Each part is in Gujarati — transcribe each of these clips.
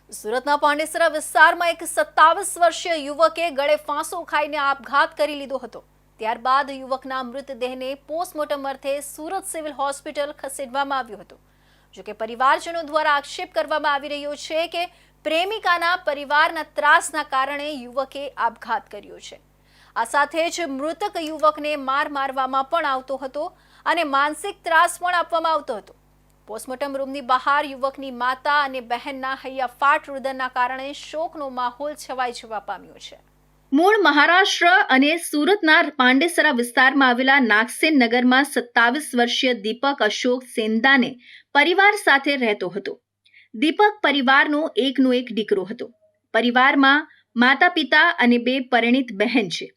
સુરતના પાંડેસરા વિસ્તારમાં એક 27 વર્ષીય યુવકે ગળે ફાંસો ખાઈને આપઘાત કરી લીધો હતો। ત્યારબાદ યુવકના મૃતદેહને પોસ્ટમોર્ટમ અર્થે સુરત સિવિલ હોસ્પિટલ ખસેડવામાં આવ્યો હતો। જોકે પરિવારજનો દ્વારા આક્ષેપ કરવામાં આવી રહ્યો છે કે પ્રેમિકાના પરિવારના ત્રાસના કારણે યુવકે આપઘાત કર્યો છે। આ સાથે જ મૃતક યુવકને મારવામાં પણ આવતો હતો અને માનસિક ત્રાસ પણ આપવામાં આવતો હતો। પોસ્ટમોર્ટમ રૂમની બહાર યુવકની માતા અને બહેનના હૈયાફાટ રુદનના કારણે શોકનો માહોલ છવાઈ જવા પામ્યો છે। મૂળ મહારાષ્ટ્ર અને સુરતના પાંડેસરા વિસ્તારમાં આવેલા નાગસેન નગરમાં 27 વર્ષીય દીપક અશોક સેંદાને પરિવાર સાથે રહેતો હતો। દીપક પરિવારનો એકનો એક દીકરો હતો। પરિવારમાં માતા પિતા અને 2 પરિણીત બહેન છે।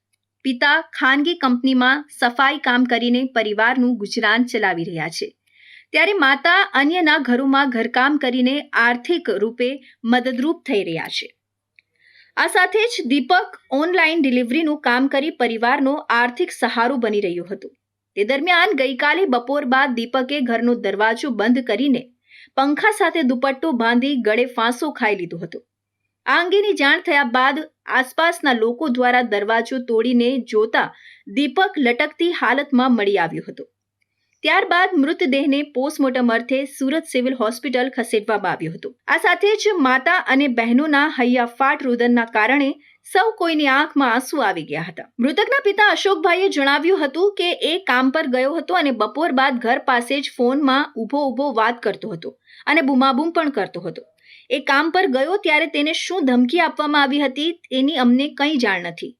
પિતા ખાનગી કંપનીમાં સફાઈ કામ કરીને પરિવારનું ગુજરાન ચલાવી રહ્યા છે, ત્યારે માતા અન્યના ઘરોમાં ઘરકામ કરીને આર્થિક રૂપે મદદરૂપ થઈ રહ્યા છે। આ સાથે જ દીપક ઓનલાઈન ડિલિવરીનું કામ કરી પરિવારનો આર્થિક સહારો બની રહ્યો હતો। તે દરમિયાન ગઈકાલે બપોર બાદ દીપકે ઘરનો દરવાજો બંધ કરીને પંખા સાથે દુપટ્ટો બાંધી ગળે ફાંસો ખાઈ લીધો હતો। આ અંગેની જાણ થયા બાદ આસપાસના લોકો દ્વારા દરવાજો તોડીને જોતા દીપક લટકતી હાલતમાં મળી આવ્યો હતો। ત્યારબાદ મૃતદેહને પોસ્ટમોર્ટમ અર્થે સુરત સિવિલ હોસ્પિટલ ખસેડવામાં આવ્યો હતો। આ સાથે જ માતા અને બહેનોના હૈયાફાટ રુદનના કારણે સૌ કોઈની આંખમાં આંસુ આવી ગયા હતા। મૃતકના પિતા અશોકભાઈએ જણાવ્યું હતું કે એ કામ પર ગયો હતો અને બપોર બાદ ઘર પાસે જ ફોનમાં ઊભો વાત કરતો હતો અને બૂમાબૂમ પણ કરતો હતો। એ કામ પર ગયો ત્યારે તેને શું ધમકી આપવામાં આવી હતી તેની અમને કંઈ જાણ નથી।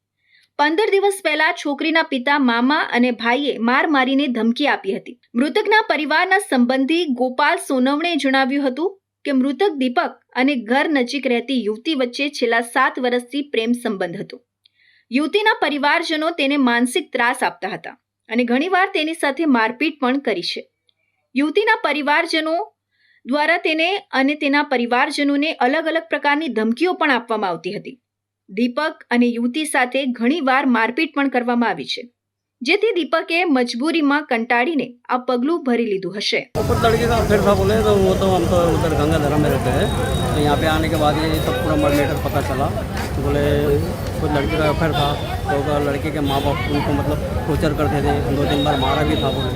15 દિવસ પહેલા છોકરીના પિતા મામા અને ભાઈએ માર મારીને ધમકી આપી હતી। મૃતકના પરિવારના સંબંધી ગોપાલ સોનવણે જણાવ્યું હતું કે મૃતક દીપક અને ઘર નજીક રહેતી યુવતી વચ્ચે છેલ્લા 7 વર્ષથી પ્રેમ સંબંધ હતો। યુવતીના પરિવારજનો તેને માનસિક ત્રાસ આપતા હતા અને ઘણીવાર તેની સાથે મારપીટ પણ કરી છે। યુવતીના પરિવારજનો દ્વારા તેને અને તેના પરિવારજનોને અલગ પ્રકારની ધમકીઓ પણ આપવામાં આવતી હતી। દીપક અને યુવતી સાથે ઘણીવાર મારપીટ પણ કરવામાં આવી છે, જેથી દીપકે મજબૂરીમાં કંટાળીને આ પગલું ભરી લીધું હશે। ऊपर लड़के का अफेयर था बोले तो वो तो हम तो उधर गंगाधरा में रहते हैं, तो यहाँ पे आने के बाद ये सब पूरा मैटर पता चला। तो बोले कुछ लड़के का अफेयर था, तो लड़के के माँ बाप उनको मतलब टॉर्चर करते थे, 2-3 बार मारा भी था बोले।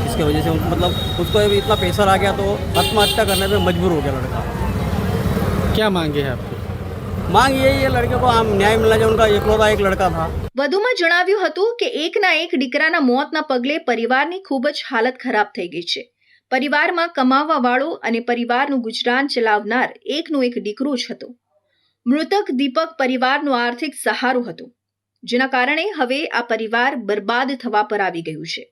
इसके वजह से मतलब उसको इतना प्रेशर आ गया तो आत्महत्या करने पे मजबूर हो गया लड़का। क्या मांगे हैं आपकी? मांग यही है लड़के को न्याय मिलना चाहिए। उनका एकलौता एक लड़का था। વધુમાં જણાવ્યું હતું કે એકના એક દીકરાના મોતના પગલે પરિવારની ખૂબ જ હાલત ખરાબ થઈ ગઈ છે। પરિવારમાં કમાવા વાળો અને પરિવારનું ગુજરાન ચલાવનાર એકનો એક દીકરો જ હતો। મૃતક દીપક પરિવારનો આર્થિક સહારો હતો, જેના કારણે હવે આ પરિવાર બરબાદ થવા પર આવી ગયું છે।